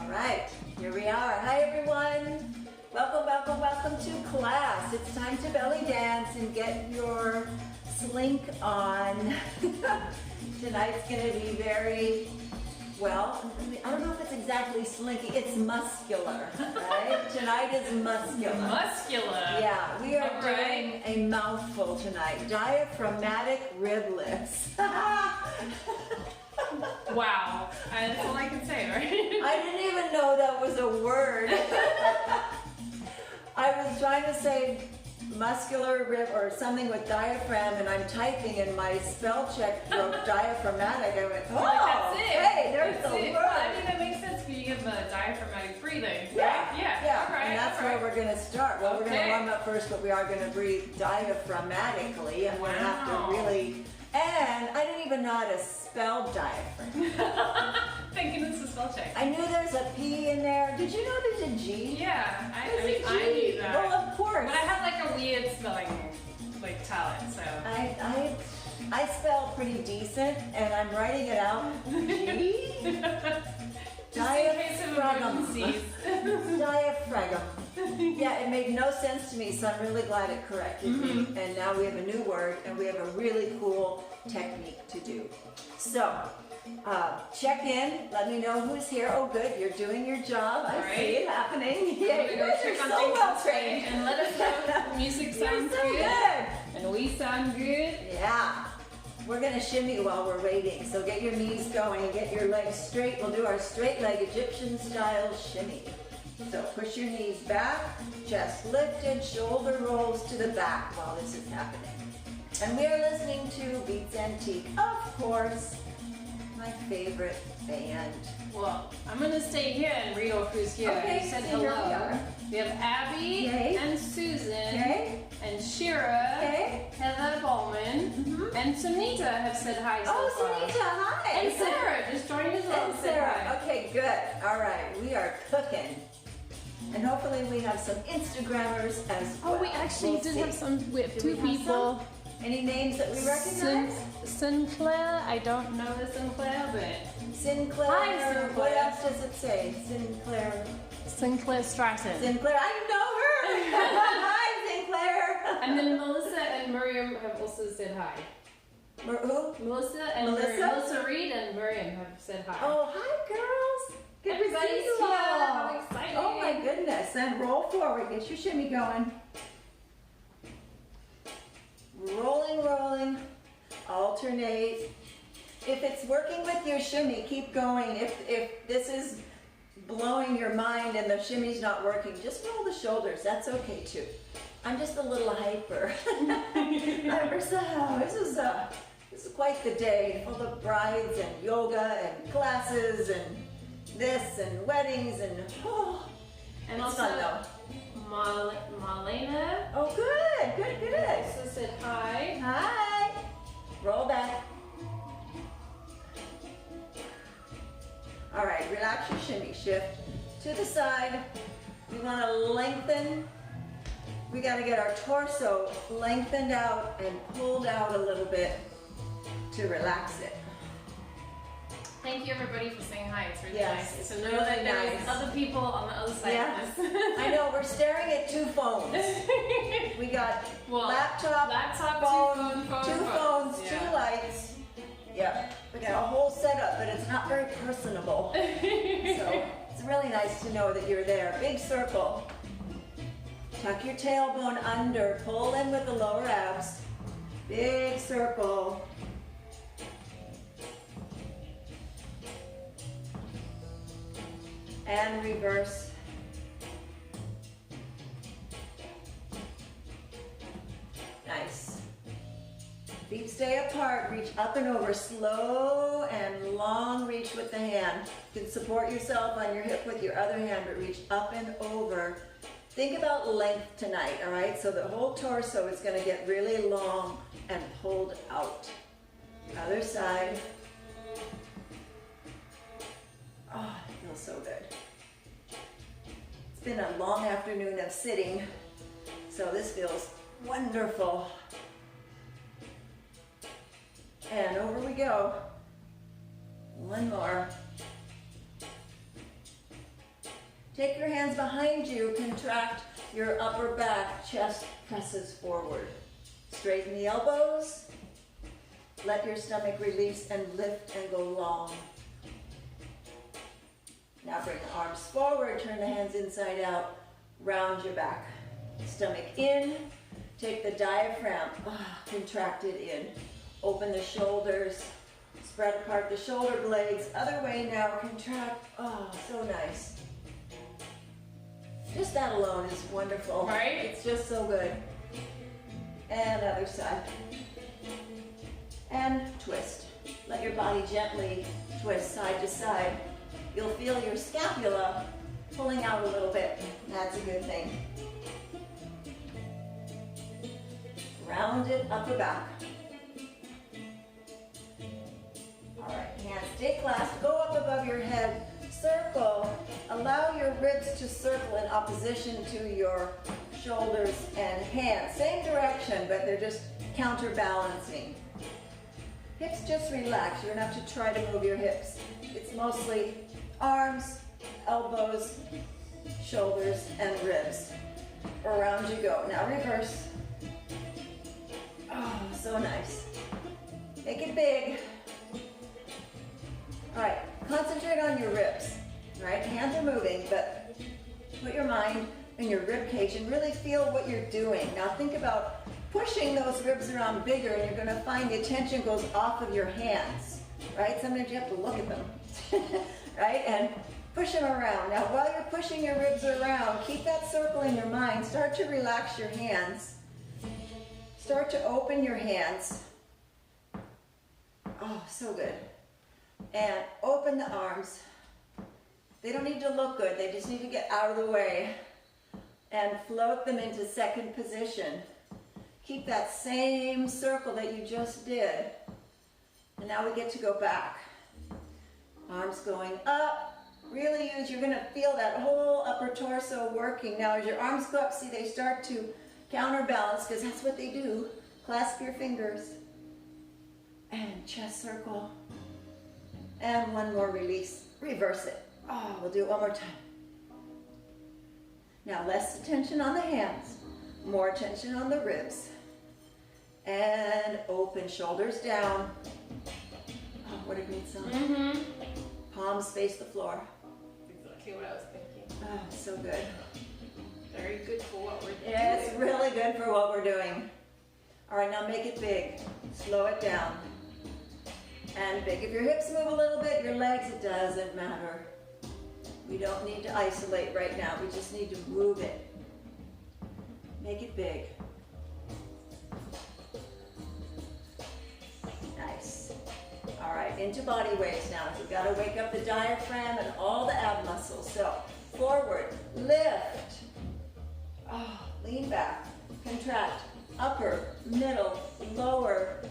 All right, here we are. Hi everyone. Welcome, welcome, welcome to class. It's time to belly dance and get your slink on. Tonight's going to be very, well, I don't know if it's exactly slinky. It's muscular, right? Tonight is muscular. Muscular. Yeah, we are doing a mouthful tonight. Diaphragmatic rib lifts. Wow, that's all I can say, right? I didn't even know that was a word. I was trying to say muscular rib or something with diaphragm, and I'm typing and my spell check wrote diaphragmatic. I went, oh, that's it. Hey, there's That's the it. word. Well, I think that makes sense because you have diaphragmatic breathing. Yeah, Right? Yeah. yeah. All right, And that's all right. where we're going to start. Well, we're going to Okay. warm up first, but we are going to breathe diaphragmatically, and we're going to have Wow. to really. And I didn't even know how to spell diaphragm. Thank goodness for spell check. I knew there's a P in there. Did you know there's a G? Yeah, I There's a knew G. that. Well, of course. But I have like a weird spelling talent, so. I spell pretty decent, and I'm writing it out. G? Just in case of emergencies. Diaphragm. Yeah, it made no sense to me, so I'm really glad it corrected me. And now we have a new word, and we have a really cool technique to do. So, check in. Let me know who's here. Oh, good. You're doing your job. I see it happening. Yeah, you guys are so well trained. And let us know if the music You're sounds so good. And we sound good. Yeah. We're going to shimmy while we're waiting. So get your knees going, get your legs straight. We'll do our straight leg Egyptian style shimmy. So push your knees back, chest lifted, shoulder rolls to the back while this is happening. And we are listening to Beats Antique, of course, my favorite band. Well, I'm going to stay here and read off who's here. Okay, You said so here we hello. are. We have Abby Yay. and Susan Okay? and Shira, Okay? Heather Bowman, and Sunita have said hi so Oh, far. Sunita, hi! And Sarah just joined as well. And Said Sarah. hi. Okay, good. All right, we are cooking. And hopefully we have some Instagrammers as well. Oh, we actually We'll did see. have some. We have Do two we have people. Any names that we recognize? Sinclair. I don't know the Sinclair, but Sinclair. Hi, Sinclair. What else does it say? Sinclair. Sinclair Stratton. Sinclair. I know her. Hi, Sinclair. And then Melissa and Miriam have also said hi. Who? Melissa and Melissa? Melissa Reed and Miriam have said hi. Oh, hi, girls. Good to Everybody's see you here. all. How exciting. Oh my goodness. Then roll forward. Get your shimmy going. Rolling, rolling. Alternate. If it's working with your shimmy, keep going. If this is blowing your mind and the shimmy's not working, just roll the shoulders. That's okay too. I'm just a little hyper. This is quite the day, full of brides and yoga and classes and this and weddings and And it's also fun though. Meleah Oh, good. also said hi. Hi. Roll back. All right, relax your shimmy. Shift to the side. We want to lengthen. We got to get our torso lengthened out and pulled out a little bit to relax it. Thank you everybody for saying hi. It's really Yes, nice to it's know really that there's nice. other people on the other side Yeah. of this. I know, we're staring at two phones. We got Well, laptop, phone, two phones, yeah. two lights. Yeah, we got a whole setup, but it's not very personable. So it's really nice to know that you're there. Big circle. Tuck your tailbone under, pull in with the lower abs. Big circle. And reverse. Nice. Feet stay apart, reach up and over, slow and long reach with the hand. You can support yourself on your hip with your other hand, but reach up and over. Think about length tonight, all right? So the whole torso is gonna get really long and pulled out. Other side. Oh, it feels so good. It's been a long afternoon of sitting, so this feels wonderful. And over we go. One more. Take your hands behind you, contract your upper back, chest presses forward. Straighten the elbows, let your stomach release and lift and go long. Now bring the arms forward, turn the hands inside out, round your back. Stomach in, take the diaphragm, contract it in. Open the shoulders, spread apart the shoulder blades. Other way now, contract, so nice. Just that alone is wonderful. Right? It's just so good. And other side. And twist. Let your body gently twist side to side. You'll feel your scapula pulling out a little bit. That's a good thing. Rounded upper back. All right, hands stay clasped. Go up above your head. Circle. Allow your ribs to circle in opposition to your shoulders and hands. Same direction, but they're just counterbalancing. Hips just relax. You don't have to try to move your hips. It's mostly arms, elbows, shoulders, and ribs. Around you go. Now reverse. Oh, so nice. Make it big. All right, concentrate on your ribs. All right, hands are moving, but put your mind in your rib cage and really feel what you're doing. Now think about pushing those ribs around bigger, and you're gonna find the tension goes off of your hands, right? Sometimes you have to look at them, right? And push them around. Now while you're pushing your ribs around, keep that circle in your mind. Start to relax your hands. Start to open your hands. Oh, so good. And open the arms. They don't need to look good, they just need to get out of the way. And float them into second position. Keep that same circle that you just did. And now we get to go back. Arms going up. Really use, you're gonna feel that whole upper torso working. Now as your arms go up, see they start to counterbalance, because that's what they do. Clasp your fingers. And chest circle. And one more release. Reverse it. Oh, we'll do it one more time. Now less tension on the hands, more tension on the ribs. And open, shoulders down. Oh, what a great sound. Mm-hmm. Palms face the floor. Exactly what I was thinking. Oh, so good. Very good for what we're doing. Yeah, it's really good for what we're doing. All right, now make it big. Slow it down. And big. If your hips move a little bit, your legs, it doesn't matter. We don't need to isolate right now. We just need to move it. Make it big. Nice. All right, into body weights now. We've got to wake up the diaphragm and all the ab muscles. So forward, lift. Oh, lean back, contract, upper, middle, lower,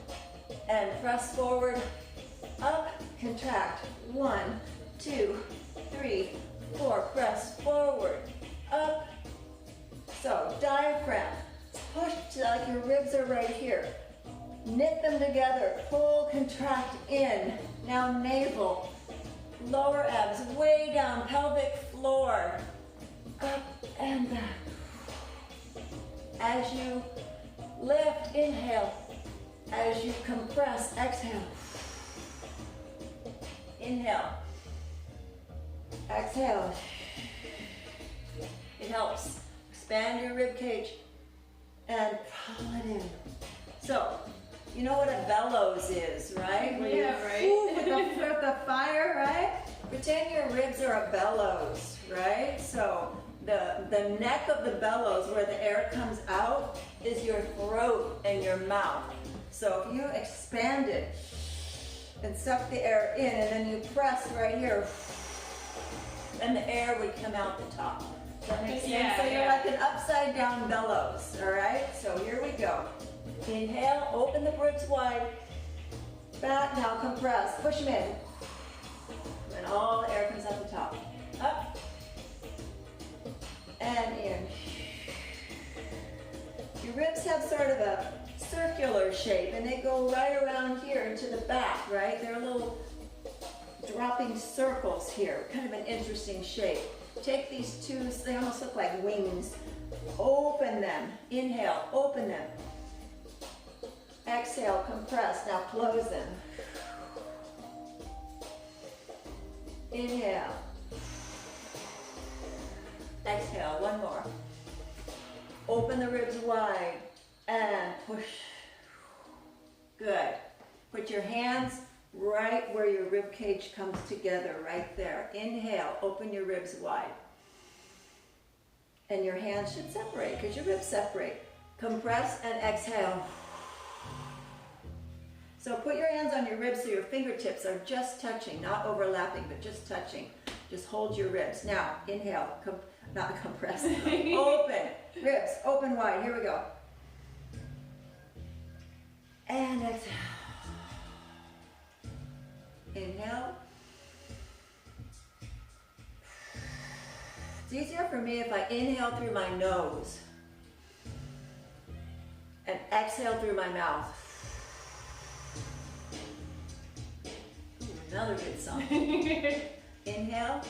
and press forward, up, contract. 1, 2, 3, 4, press forward, up. So diaphragm, push like your ribs are right here. Knit them together, pull, contract in. Now navel, lower abs, way down, pelvic floor, up and back. As you lift, inhale. As you compress, exhale. Inhale. Exhale. It helps expand your rib cage and pull it in. So, you know what a bellows is, right? Where Yeah, you, right. with the fire, right? Pretend your ribs are a bellows, right? So the neck of the bellows, where the air comes out, is your throat and your mouth. So if you expand it and suck the air in, and then you press right here, and the air would come out the top. Does that make sense? Yeah, So you're yeah. like an upside down bellows, all right? So here we go. Inhale, open the ribs wide. Back, now compress, push them in. And all the air comes out the top. Up. And in. Your ribs have sort of a circular shape, and they go right around here into the back, right? They're a little dropping circles here, kind of an interesting shape. Take these two, they almost look like wings. Open them. Inhale, open them. Exhale, compress. Now close them. Inhale. Exhale, one more. Open the ribs wide and push. Good. Put your hands right where your rib cage comes together, right there. Inhale, open your ribs wide. And your hands should separate because your ribs separate. Compress and exhale. So put your hands on your ribs so your fingertips are just touching, not overlapping, but just touching. Just hold your ribs. Now, inhale, not compress. Open, ribs, open wide. Here we go. And exhale. Inhale. It's easier for me if I inhale through my nose and exhale through my mouth. Ooh, another good song. Inhale.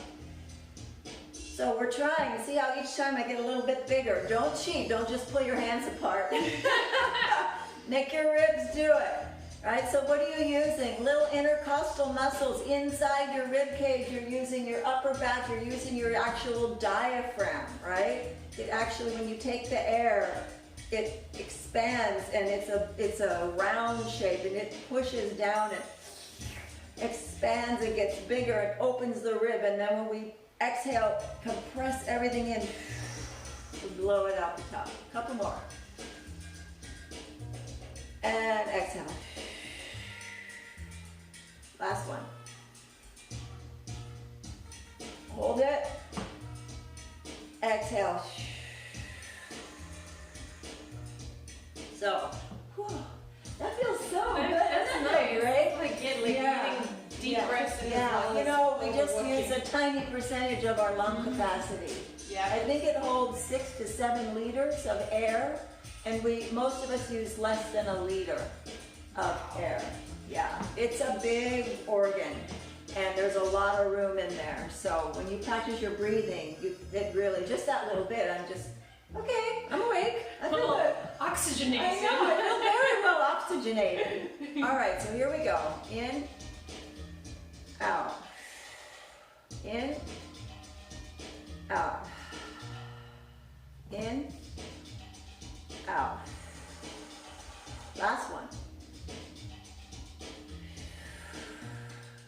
So we're trying. See how each time I get a little bit bigger. Don't cheat. Don't just pull your hands apart. Make your ribs do it. Right, so what are you using? Little intercostal muscles inside your rib cage. You're using your upper back. You're using your actual diaphragm, right? It actually, when you take the air, it expands and it's a round shape and it pushes down and expands and gets bigger and opens the rib. And then when we exhale, compress everything in, blow it out the top. A couple more. And exhale. Last one. Hold it. Exhale. So, whew, that feels so good. That's nice, right? Like getting deep breaths in Yeah, as well you know, as we just overworking. use a tiny percentage of our lung capacity. Yeah. I think it holds 6 to 7 liters of air, and most of us use less than a liter of air. Yeah, it's a big organ, and there's a lot of room in there. So when you practice your breathing, it really, just that little bit, I'm just, okay, I'm awake. I feel good. Oxygenation. I know, I feel very well oxygenated. All right, so here we go. In, out. In, out. In, out. Last one.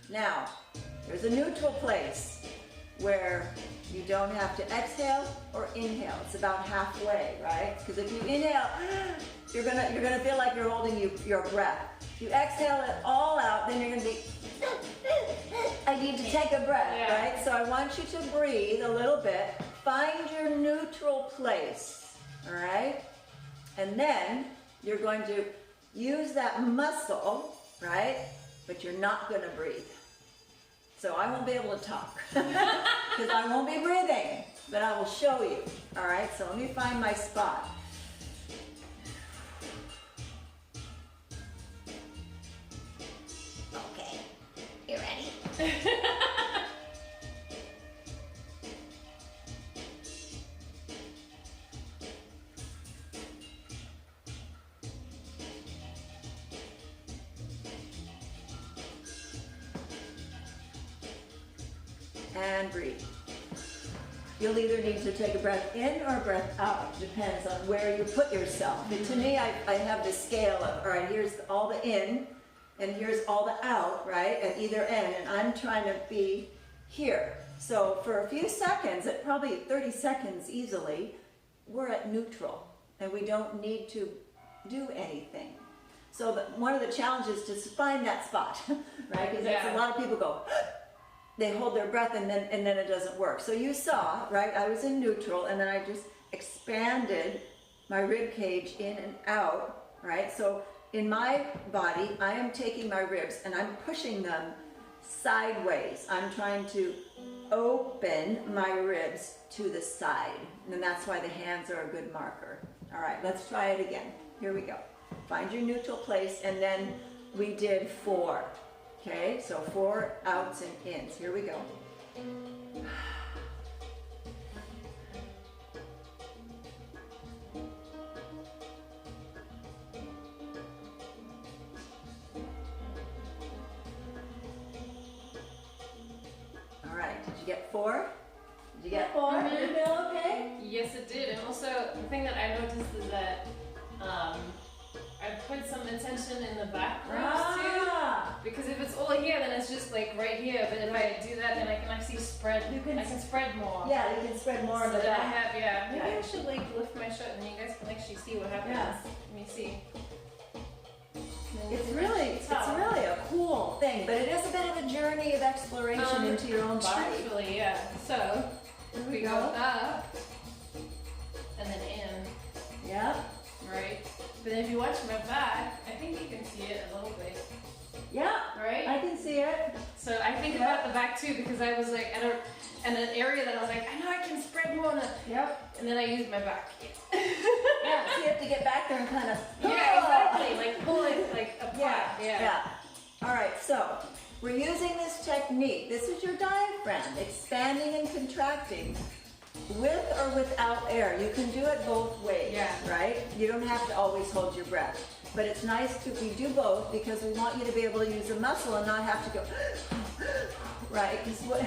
Now, there's a neutral place where you don't have to exhale or inhale. It's about halfway, right? Because if you inhale, you're gonna feel like you're holding your breath. If you exhale it all out, then you're gonna be, I need to take a breath, right? So I want you to breathe a little bit. Find your neutral place, all right? And then you're going to use that muscle, right? But you're not gonna breathe. So I won't be able to talk because I won't be breathing, but I will show you. All right, so let me find my spot. Okay, you ready? And breathe. You'll either need to take a breath in or a breath out. Depends on where you put yourself. But to me, I have this scale of, all right, here's all the in, and here's all the out, right, at either end. And I'm trying to be here. So for a few seconds, at probably 30 seconds easily, we're at neutral. And we don't need to do anything. So one of the challenges is to find that spot, right? Because a lot of people go, they hold their breath and then it doesn't work. So you saw, right, I was in neutral and then I just expanded my rib cage in and out, right? So in my body, I am taking my ribs and I'm pushing them sideways. I'm trying to open my ribs to the side. And that's why the hands are a good marker. All right, let's try it again. Here we go. Find your neutral place, and then we did 4. Okay, so 4 outs and ins. Here we go. All right, did you get 4? Did you get 4? Mhm. Did you feel okay? Yes, it did. And also, the thing that I noticed is that I put some intention in the back ribs too. Because if it's all here, then it's just like right here. But if I do that, then I can actually spread. I can spread more. Yeah, you can spread more So of the then I back. have, yeah. Maybe Yeah. I should like lift my shirt, and then you guys can actually see what happens. Yeah. Let me see. It's really a cool thing, but it is a bit of a journey of exploration into your own body. Truthfully, yeah. So Here we go up and then in, Yeah. right? But then if you watch my back, I think you can see it a little bit, Yeah. right? I can see it. So I think about the back too, because I was like at an area that I was like, I know I can spread more, Yep. and then I used my back. Yeah. So you have to get back there and kind of. Yeah, exactly. Like pull it like apart. Yeah. All right. So we're using this technique. This is your diaphragm expanding and contracting, with or without air. You can do it both ways. Yeah. Right. You don't have to always hold your breath. But it's nice to we do both because we want you to be able to use the muscle and not have to go. Right. Because what.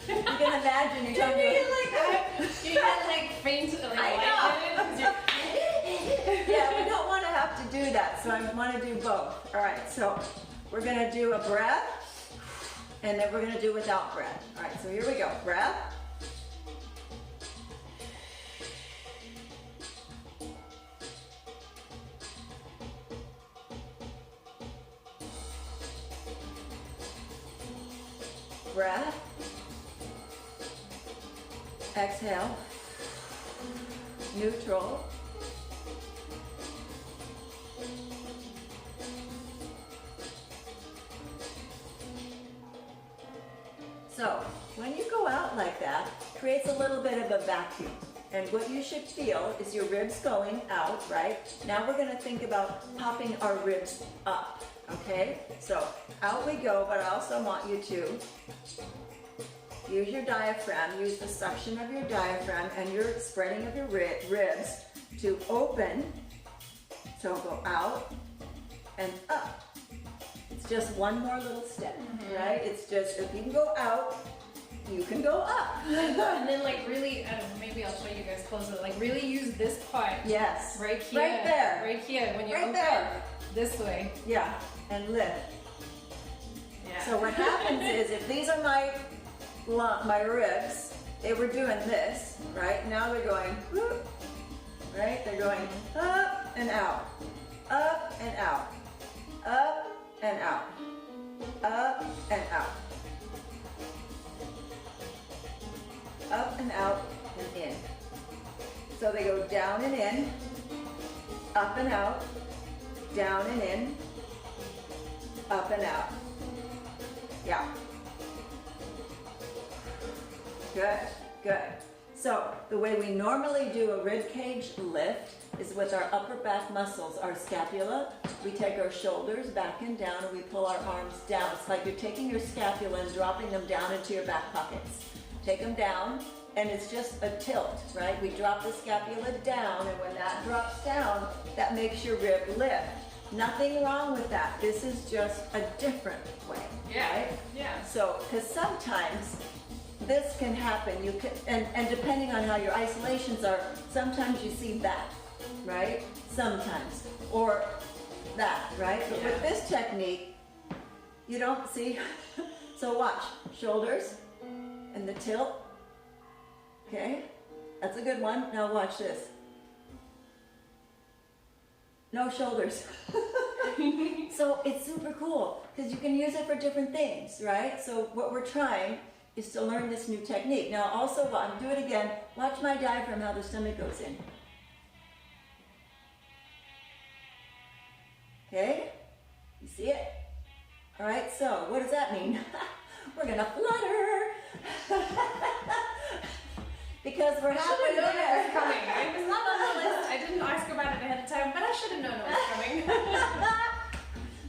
You can imagine you're trying to You get like faint, like lightheaded. Yeah, we don't want to have to do that, so I want to do both. All right, so we're going to do a breath, and then we're going to do without breath. All right, so here we go. Breath. Breath. Exhale. Neutral. So, when you go out like that, it creates a little bit of a vacuum. And what you should feel is your ribs going out, right? Now we're gonna think about popping our ribs up, okay? So, out we go, but I also want you to use your diaphragm, use the suction of your diaphragm and your spreading of your ribs to open. So go out and up. It's just one more little step, right? It's just, if you can go out, you can go up. And then like really, I don't know, maybe I'll show you guys closer. Like really use this part. Yes. Right here. Right there. Right here. When you Right open there. this way. Yeah, and lift. Yeah. So what happens is, if these are my ribs, they were doing this, right? Now they're going, whoop, right? They're going up and out, up and out, up and out, up and out, up and out and in. So they go down and in, up and out, down and in, up and out. Yeah. Good, good. So the way we normally do a rib cage lift is with our upper back muscles, our scapula. We take our shoulders back and down and we pull our arms down. It's like you're taking your scapula and dropping them down into your back pockets. Take them down and it's just a tilt, right? We drop the scapula down and when that drops down, that makes your rib lift. Nothing wrong with that. This is just a different way, right? Yeah. So, because sometimes this can happen, you can, and depending on how your isolations are, sometimes you see that, right? Sometimes, or that, right? But with this technique, you don't see. So watch, shoulders and the tilt. Okay, that's a good one. Now watch this. No shoulders. So it's super cool because you can use it for different things, right? So what we're trying is to learn this new technique. Now also, do it again. Watch my diaphragm, how the stomach goes in. Okay? You see it? All right, so what does that mean? We're gonna flutter. Because we're halfway known it there. was coming. It was not on the list. I didn't ask about it ahead of time, but I should have known it was coming.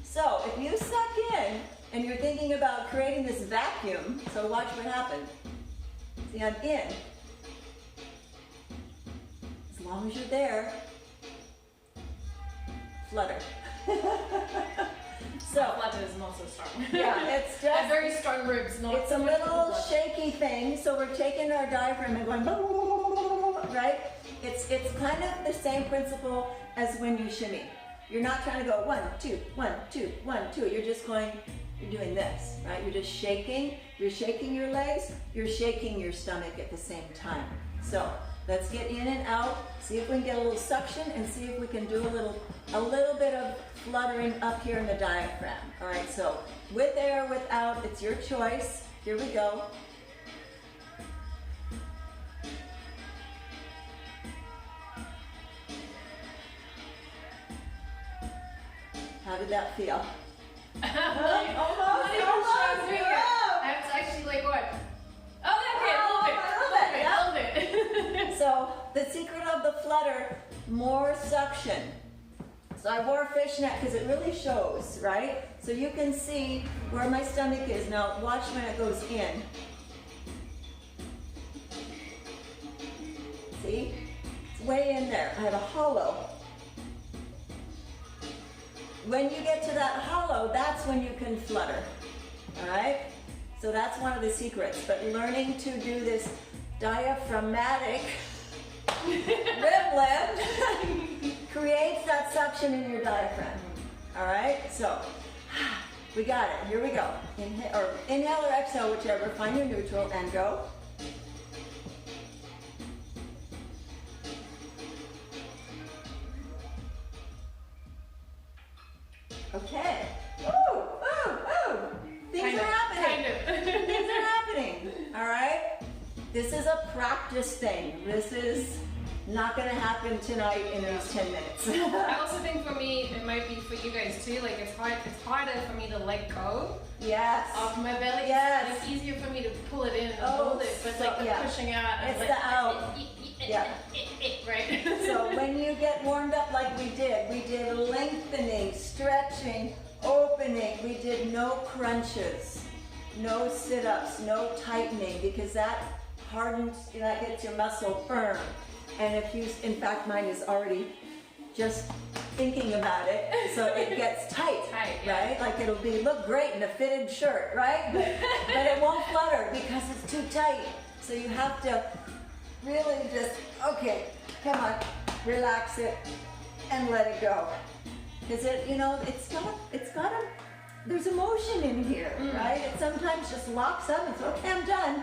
So if you suck in and you're thinking about creating this vacuum, so watch what happens. See, I'm in. As long as you're there, flutter. So, flutter is not so strong. yeah, it's just... I have very strong ribs, not It's a so much little flutter. shaky thing, so we're taking our diaphragm and going, right? It's kind of the same principle as when you shimmy. You're not trying to go 1, 2, 1, 2, 1, 2. You're just going, you're doing this, right? You're just shaking. You're shaking your legs. You're shaking your stomach at the same time. So let's get in and out. See if we can get a little suction and see if we can do a little bit of fluttering up here in the diaphragm. All right, so with air, without, it's your choice. Here we go. How did that feel? Almost. I have to actually like what? Oh, okay, a little bit. So the secret of the flutter, more suction. So I wore a fishnet because it really shows, right? So you can see where my stomach is. Now watch when it goes in. See? It's way in there. I have a hollow. When you get to that hollow, that's when you can flutter. All right? So that's one of the secrets. But learning to do this diaphragmatic rib lift creates that suction in your diaphragm. All right? So we got it. Here we go. Inhale or exhale, whichever. Find your neutral and go. Okay. Ooh, ooh, ooh. Things are happening. Kind of. Things are happening. All right? This is a practice thing. This is not going to happen tonight in these 10 minutes. I also think for me, it might be for you guys too. Like it's harder for me to let go Yes. of my belly. Yes. It's easier for me to pull it in and Oh, hold it, but so- like the yeah. pushing out. It's like, the out. Yeah. Right. So when you get warmed up like we did lengthening, stretching, opening. We did no crunches, no sit-ups, no tightening, because that hardens, that gets your muscle firm. And if you, in fact, mine is already just thinking about it, so it gets tight, yeah. right? Like it'll look great in a fitted shirt, right? But it won't flutter because it's too tight. So you have to really just, okay, come on, relax it and let it go. Because it, there's emotion in here, right? It sometimes just locks up and says, okay, I'm done.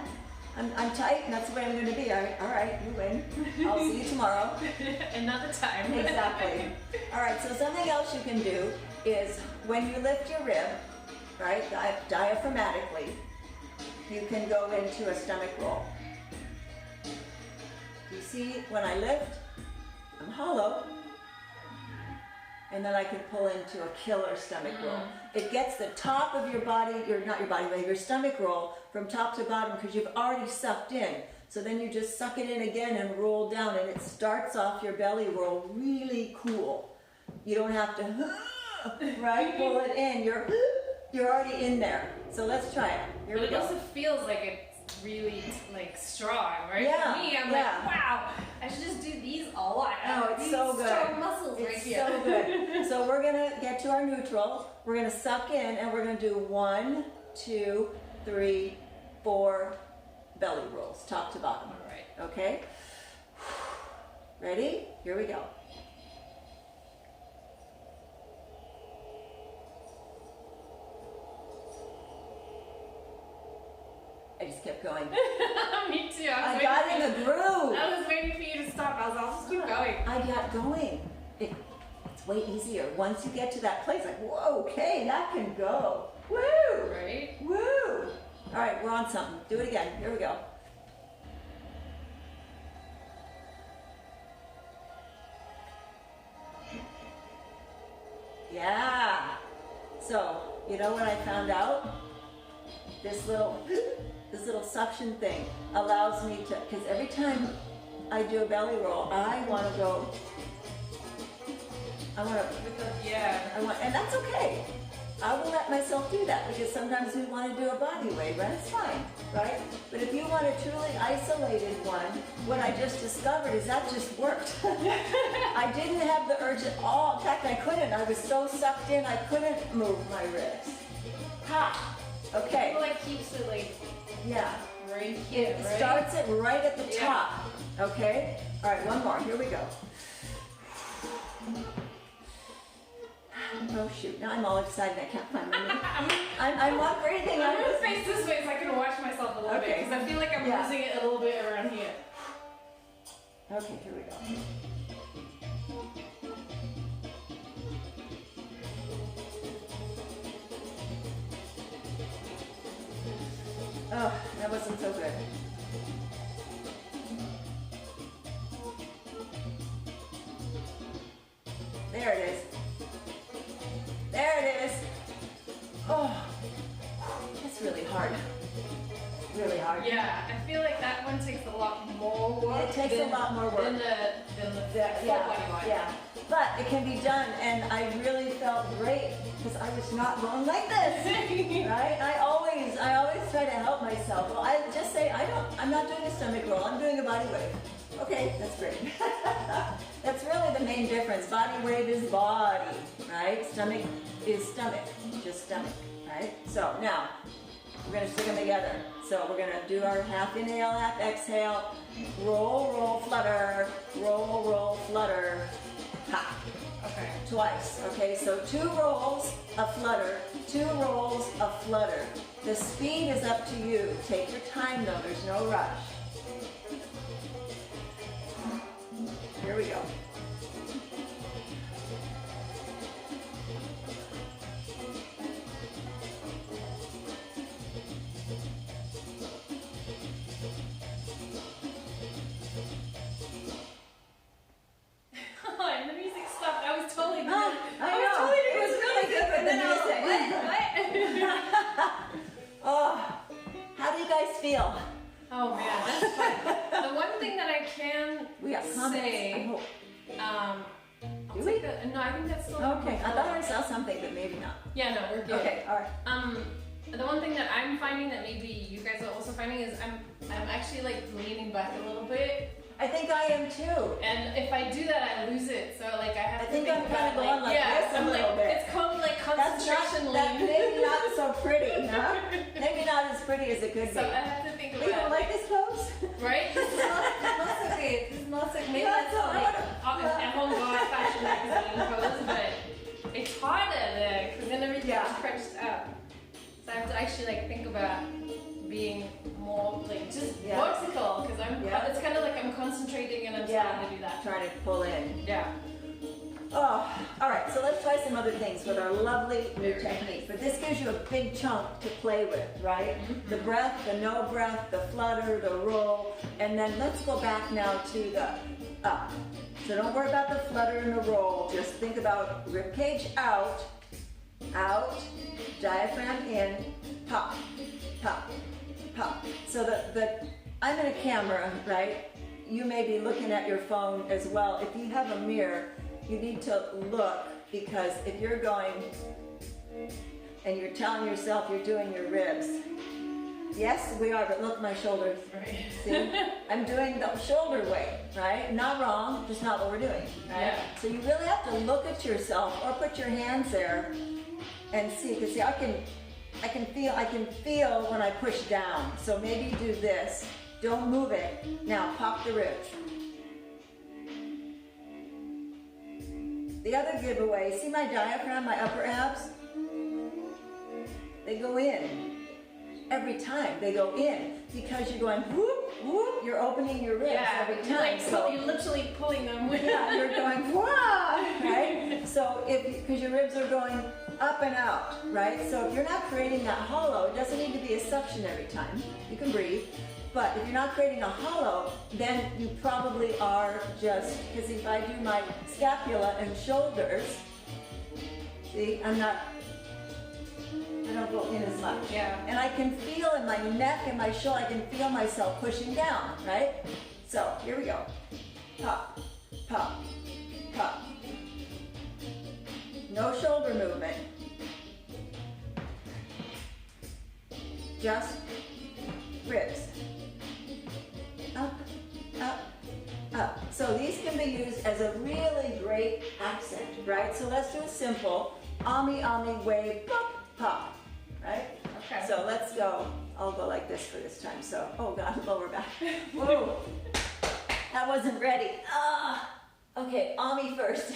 I'm tight and that's the way I'm going to be. All right, you win. I'll see you tomorrow. Another time. Exactly. All right, so something else you can do is when you lift your rib, right, diaphragmatically, you can go into a stomach roll. You see, when I lift, I'm hollow, and then I can pull into a killer stomach roll. It gets the top of your body, your stomach roll from top to bottom because you've already sucked in. So then you just suck it in again and roll down, and it starts off your belly roll really cool. You don't have to, right, pull it in. You're already in there. So let's try it. Here But we it go. also feels like it's really like strong, right? Yeah, For me, I'm yeah. like, wow, I should just do these a lot. Oh, it's these so good. strong muscles right It's here. so good. So we're gonna get to our neutral. We're gonna suck in and we're gonna do 1, 2, 3, 4 belly rolls, top to bottom. All right. Okay? Ready? Here we go. I just kept going. Me too. I got in the groove. I was waiting for you to stop. I'll just keep going. I got going. It's way easier. Once you get to that place, like, whoa, okay, that can go. Woo! Right? Woo! All right, we're on something. Do it again. Here we go. Yeah. So, you know what I found out? This little suction thing allows me to, because every time I do a belly roll, I want to go, Yeah. and that's okay. I will let myself do that because sometimes we want to do a body weight, right? It's fine, right? But if you want a truly isolated one, what I just discovered is that just worked. I didn't have the urge at all. In fact, I couldn't. I was so sucked in, I couldn't move my wrist. Ha! Okay. It like keeps it like Yeah. right here, It right? starts it right at the Yeah. top. Okay? All right, one more. Here we go. Oh shoot! Now I'm all excited. I can't find my name. I'm not breathing. I'm gonna face this way so I can watch myself a little bit Okay. because I feel like I'm Yeah. losing it a little bit around here. Okay, here we go. Oh, that wasn't so good. There it is. There it is. Oh, that's really hard. Really hard. Yeah, I feel like that one takes a lot more work. It takes a lot more work. than the full Yeah, body one. yeah. But it can be done, and I really felt great because I was not going like this, right? I always try to help myself. Well, I just say I'm not doing a stomach roll. I'm doing a body wave. Okay, that's great. That's really the main difference. Body wave is body, right? Stomach is stomach, just stomach, right? So now we're gonna stick them together. So we're gonna do our half inhale, half exhale. Roll, roll, flutter. Roll, roll, flutter. Ha. Okay. Twice. Okay, so 2 rolls, a flutter. 2 rolls, a flutter. The speed is up to you. Take your time though, there's no rush. Here we go. And the music stopped. I was totally good. I was know. totally It was really good with the And then I was music. like, what? Oh, how do you guys feel? Oh man, that's fun. The one thing that I can We got comments. I say, hope. I'll Do take we? no, I think that's still Okay, I thought I saw something, but maybe not. Yeah, no, we're good. Okay, all right. The one thing that I'm finding that maybe you guys are also finding is I'm actually like leaning back a little bit, I think I am too. and if I do that, I lose it. So like I have I to think think I'm about kinda going like yeah, this a I'm little like bit. it's called like That's concentration not, that lean. maybe not so pretty, huh? Maybe not as pretty as it could So be. I have to think But you don't about like this pose? right? This is not so good. This is not so maybe Yeah, it's so I like wanna- avant-garde fashion magazine pose, but it's harder there because then everything Yeah. is crunched up. So I have to actually like think about being more like just Yeah. vertical because Yeah. it's kind of like I'm concentrating and I'm starting to do that. Trying to pull in. Yeah. Oh, all right, so let's try some other things with our lovely new technique. But this gives you a big chunk to play with, right? The breath, the no breath, the flutter, the roll, and then let's go back now to the up. So don't worry about the flutter and the roll. Just think about rib cage out, diaphragm in, pop, pop, pop. So I'm in a camera, right? You may be looking at your phone as well. If you have a mirror, you need to look, because if you're going and you're telling yourself you're doing your ribs, yes, we are, but look my shoulders. Right. See, I'm doing the shoulder weight, right? Not wrong, just not what we're doing, right? Yeah. So you really have to look at yourself or put your hands there and see, because see, I can feel when I push down. So maybe do this. Don't move it. Now pop the ribs. The other giveaway, see my diaphragm, my upper abs? They go in. Every time they go in, because you're going whoop, whoop, you're opening your ribs Yeah, every you're time. like So you're literally pulling them with yeah, you're going wah, right? So because your ribs are going up and out, right? So if you're not creating that hollow, it doesn't need to be a suction every time. You can breathe. But if you're not creating a hollow, then you probably are just, because if I do my scapula and shoulders, see, I don't go in as much. Yeah. And I can feel in my neck and my shoulder, I can feel myself pushing down, right? So here we go. Pop, pop, pop. No shoulder movement. just ribs. Up, up, up. So these can be used as a really great accent, right? So let's do a simple ami, ami, wave, pop, pop, right? Okay. So let's go. I'll go like this for this time. So, oh God, lower back. Whoa, that wasn't ready. Ah, okay, ami first.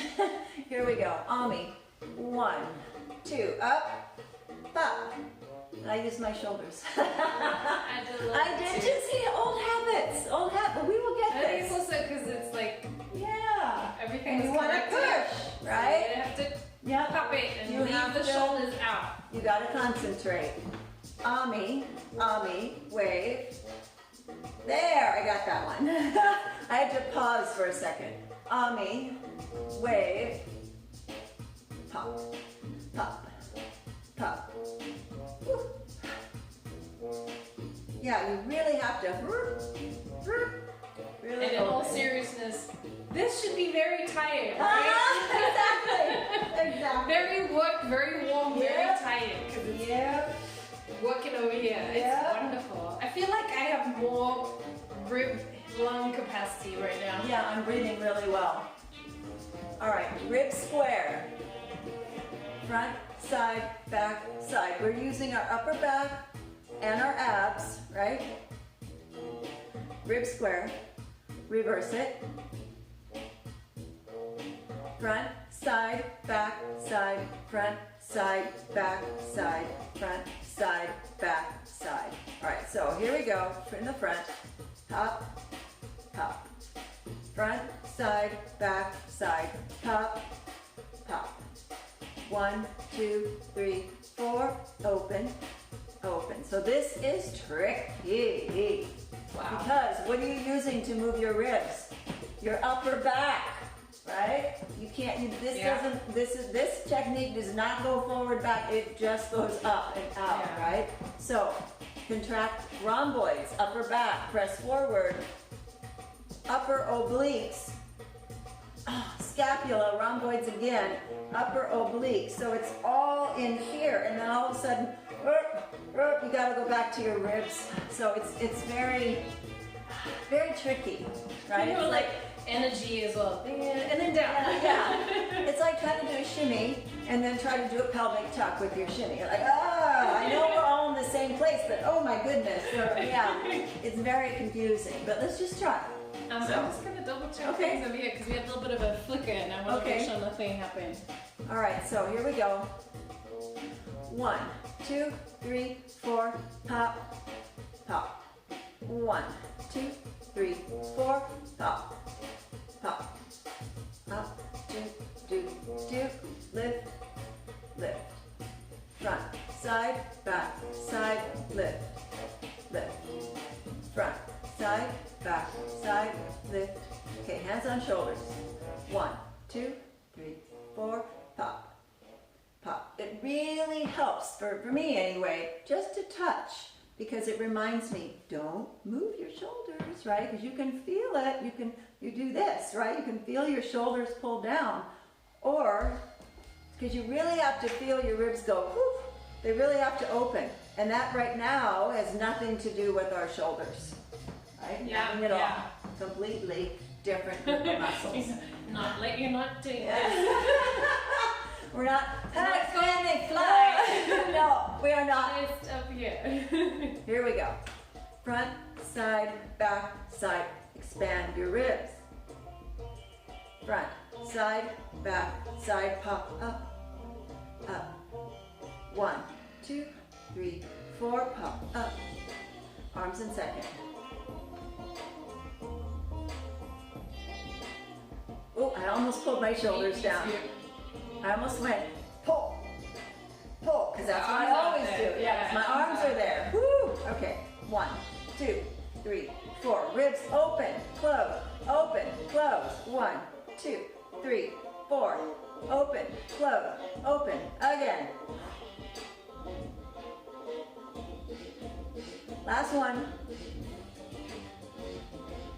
Here we go. Ami, 1, 2, up, pop. And I use my shoulders. I did just see old habits. Old habits. We will get I think this. it's also because it's like Yeah. everything And is you want to connected. push, right? So you have to Yeah. pop it and You leave have the to- shoulders out. You got to concentrate. Ami, ami, wave. There, I got that one. I had to pause for a second. Ami, wave, pop, pop, pop. Woo. Yeah, you really have to really And in all open. seriousness, this should be very tired, Ah, right? exactly. Very work, very warm, Yeah. very tired. Because it's Yeah. working over here. Yeah. It's wonderful. I feel like I have more rib lung capacity right now. Yeah, I'm breathing really well. All right, rib square. Front, side, back, side. We're using our upper back and our abs, right? Rib square. Reverse it. Front, side, back, side, front, side, back, side, front, side, back, side. All right, so here we go. In the front, pop, pop. Front, side, back, side, pop, pop. 1, 2, 3, 4, open, open. So this is tricky. Wow. Because what are you using to move your ribs? Your upper back, right? You can't, Yeah. this technique does not go forward, back, it just goes up and out, Yeah. right? So, contract rhomboids, upper back, press forward, upper obliques, scapula, rhomboids again, upper obliques. So it's all in here, and then all of a sudden, you gotta go back to your ribs. So it's very, very tricky, right? You know, It's like energy as well. And then down. yeah. It's like trying to do a shimmy and then try to do a pelvic tuck with your shimmy. You're like, I know we're all in the same place, but oh my goodness. So, yeah, it's very confusing, but let's just try. I'm So- just gonna double check Okay. things over here because we had a little bit of a flicker and I want to Okay. make sure nothing happened. All right, so here we go. 1, 2, 3, 4, pop, pop. 1, 2, 3, 4, pop, pop. Up, do, lift, lift. Front, side, back, side, lift, lift. Front, side, back, side, lift. Okay, hands on shoulders. 1, 2, 3, 4, pop, pop. It really helps, for me anyway, just to touch, because it reminds me, don't move your shoulders, right? Because you can feel it, you do this, right? You can feel your shoulders pull down, or, because you really have to feel your ribs go, whoof, they really have to open. And that right now has nothing to do with our shoulders, right? Yeah, Nothing at yeah. all. Completely different group of muscles. You're not doing Yeah. this. We're not, Not can they fly? No, we are not. Just up here. Here we go. Front, side, back, side. Expand your ribs. Front, side, back, side, pop, up, up. 1, 2, 3, 4, pop, up. Arms in second. Oh, I almost pulled my shoulders down. I almost went pull, pull, because that's what I always do. Yeah, my arms are there. Woo! Okay, 1, 2, 3, 4. Ribs open, close, open, close. 1, 2, 3, 4. Open, close, open. Again. Last one.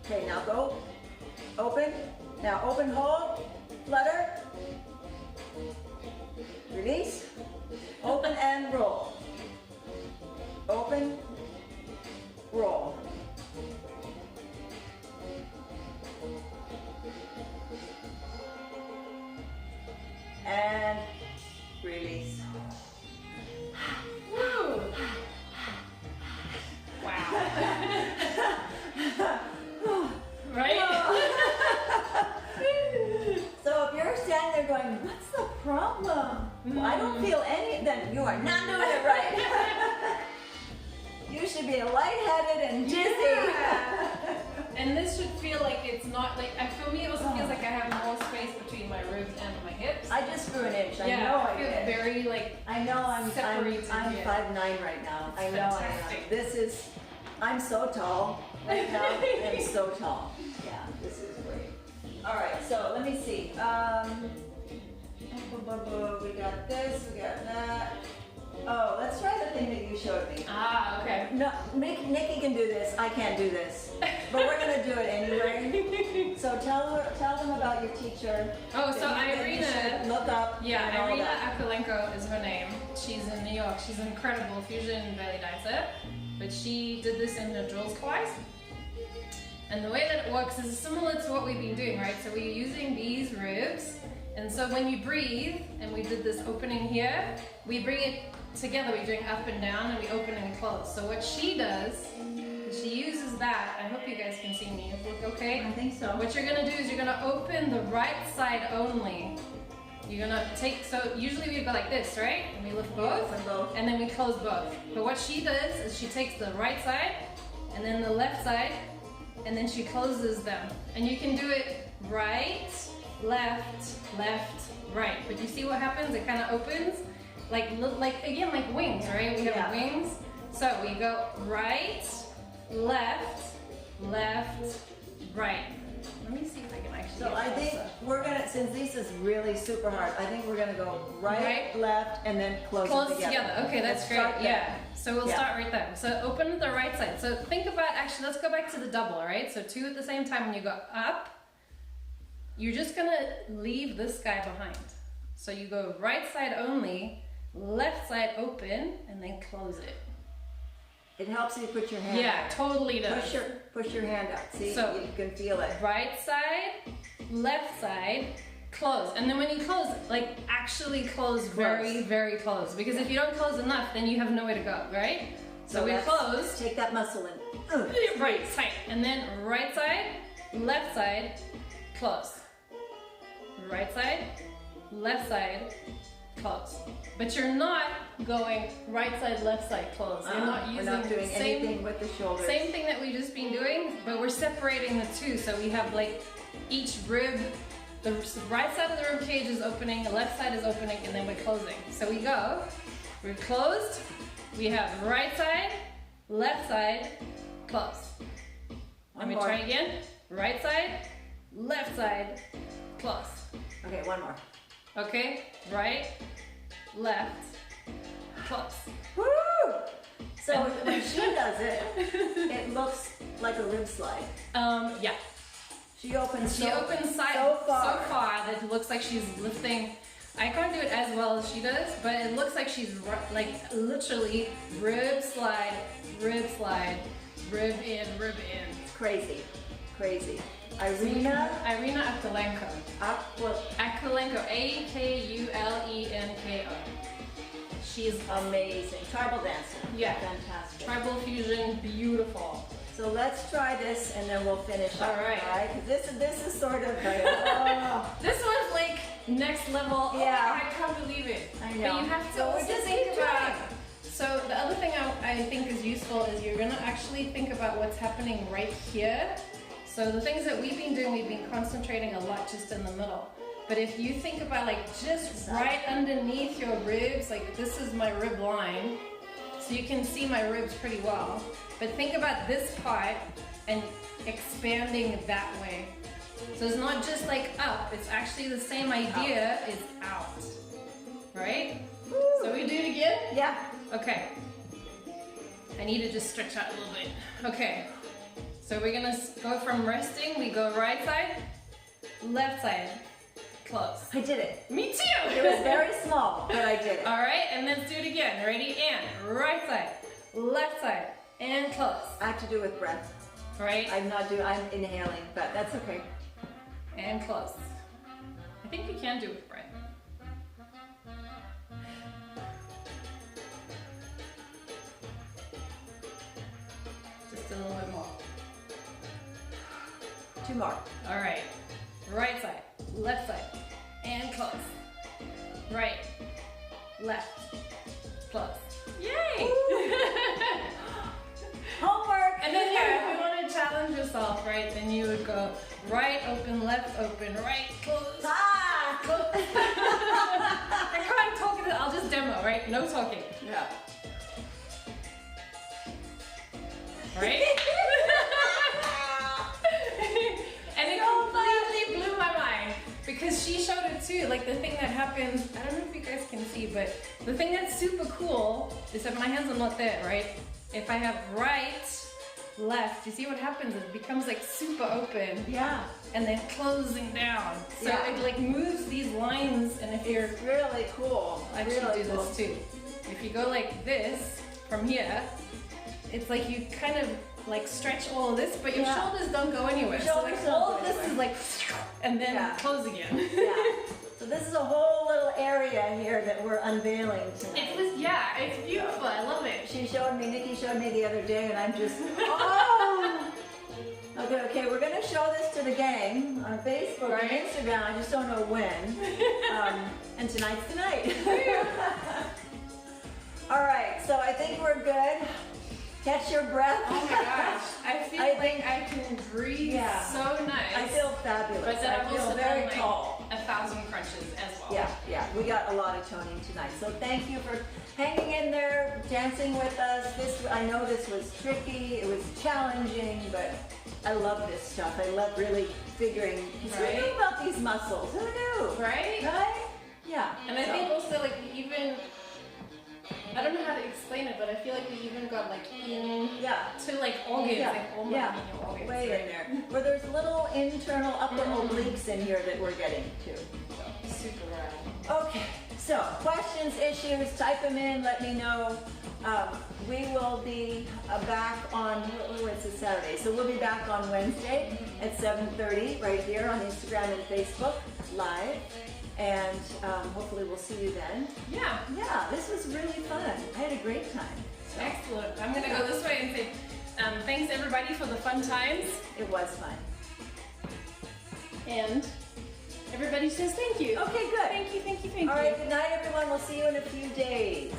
Okay, now go. Open. Now open, hold, flutter. Release. Open and roll. open, roll. And release. Woo! Wow. Right? So if you're standing there going, what's the problem? Well, I don't feel any, then you are not doing it right. You should be lightheaded and dizzy. And this should feel like it's not like, for me it also feels like I have more space between my ribs and my hips. I just grew an inch. I know Yeah, I feel did. very like, I know I'm separated 5'9" here. right now. I know I am. fantastic. This is, I'm so tall right now. I'm so tall. Yeah, this is great. All right, so let me see. We got this, we got that. Oh, let's try the thing that you showed me. okay. No, Nikki can do this. I can't do this, but we're gonna do it anyway. So tell them about your teacher. Oh, so that you should Irina, look up. yeah, and all Irina that. Akulenko is her name. She's in New York. She's an incredible fusion belly dancer, but she did this in her drills twice. And the way that it works is similar to what we've been doing, right? So we're using these ribs, and so when you breathe, and we did this opening here, we bring it together, we're doing up and down, and we open and close. So what she does, is she uses that. I hope you guys can see me. Look okay? I think so. What you're gonna do is you're gonna open the right side only. You're gonna take, so usually we go like this, right? And we lift both, Open both. and then we close both. But what she does is she takes the right side, and then the left side, and then she closes them. And you can do it right, left, left, right. But you see what happens? It kind of opens, like again, like wings, right? We have Yeah. wings. So we go right, left, left, right. Let me see if I can actually. So get I think closer. we're gonna, since this is really super hard, I think we're gonna go right, left, and then close it together. Okay, that's Let's great. start there. Yeah. So we'll Yeah. start right there. So open the right side. So think about, actually, let's go back to the double, right? So two at the same time. When you go up, you're just gonna leave this guy behind. So you go right side only, left side open, and then close it. It helps you put your hand Yeah, out. totally does. Push your hand out. See, So- you can feel it. Right side, left side, close. And then when you close, like actually close very, very close. Because if you don't close enough, then you have nowhere to go, right? So we let's close. Take that muscle in. Right, tight. And then right side, left side, close. Right side, left side, close. But you're not going right side, left side, close. You're not using we're not doing the same, anything with the shoulders. same thing that we've just been doing, but we're separating the two. So we have like each rib, the right side of the rib cage is opening, the left side is opening, and then we're closing. So we go, we're closed, we have right side, left side, close. Let me One more. try again. Right side, left side, close. Okay, one more. Okay, right, left, close. Woo! So when she does it, it looks like a rib slide. Yeah. She opens. She opens side so far. that it looks like she's lifting. I can't do it as well as she does, but it looks like she's like literally rib slide, rib in, rib in. Crazy, crazy. Irina Akulenko. Akulenko, Akulenko. She's amazing. Tribal dancer. Yeah. Fantastic. tribal fusion, beautiful. So let's try this and then we'll finish up. All right. 'Cause this is sort of like, oh. This one's like next level. Yeah. Oh, I can't believe it. I But know. you have to So we're also just think keep about. trying. So the other thing I think is useful is you're gonna actually think about what's happening right here. So the things that we've been concentrating a lot just in the middle. But if you think about like just right underneath your ribs, like this is my rib line, so you can see my ribs pretty well. But think about this part and expanding that way. So it's not just like up, it's actually the same idea, it's out. Right? Woo. So we do it again? Yeah. Okay. I need to just stretch out a little bit. Okay. So we're gonna go from resting, we go right side, left side, close. I did it. Me too! It was very small, but I did it. All right, and let's do it again. Ready? And right side, left side, and close. I have to do with breath. Right? I'm inhaling, but that's okay. And close. I think you can do it with breath. Just a little bit more. 2 more. All right. Right side, left side, and close. Right, left, close. Yay! Homework! And then yeah, if you want to challenge yourself, right, then you would go right open, left open, right, close. Ah! Close. I can't talk it, I'll just demo, right? No talking. Yeah. Right? And it completely blew my mind because she showed it too. Like the thing that happens, I don't know if you guys can see, but the thing that's super cool is that my hands are not there, right? If I have right, left, you see what happens? It becomes like super open. Yeah. And then closing down. So Yeah. it like moves these lines, and if you're It's really cool. I actually really do cool. this too. If you go like this from here, it's like you kind of like stretch all of this, but your Yeah. shoulders don't go anywhere. Your So shoulders like don't all go of this anywhere. is like, and then Yeah. close again. Yeah. So this is a whole little area here that we're unveiling tonight. It was, yeah, it's beautiful. I love it. Nikki showed me the other day, and I'm just, oh! Okay, we're gonna show this to the gang on Facebook Right. and Instagram. I just don't know when. And tonight's the night. All right, so I think we're good. Catch your breath. Oh my gosh. I feel I like think- I can breathe Yeah. so nice. I feel fabulous. But then I I've feel also very done like tall. 1,000 crunches as well. Yeah, we got a lot of toning tonight. So thank you for hanging in there, dancing with us. I know this was tricky, it was challenging, but I love this stuff. I love really figuring, because who Right. knew about these muscles? Who knew? Right? Right? Yeah. And I So- think also like even, I don't know how to explain it, but I feel like we even got like in yeah. to like organs, Yeah, like all my yeah. menial organs. Way right? in there. Where there's little internal upper Mhm. obliques in here that we're getting to. Super rad. Okay, so questions, issues, type them in, let me know. We will be back on, it's a Saturday, so we'll be back on Wednesday at 7:30 right here on Instagram and Facebook live. And hopefully we'll see you then. Yeah. Yeah, this was really fun. I had a great time. So Excellent. I'm gonna go this way and say thanks everybody for the fun times, it was fun. and everybody says thank you. Okay, good. Thank you, thank you, thank All you. right, good night everyone. We'll see you in a few days.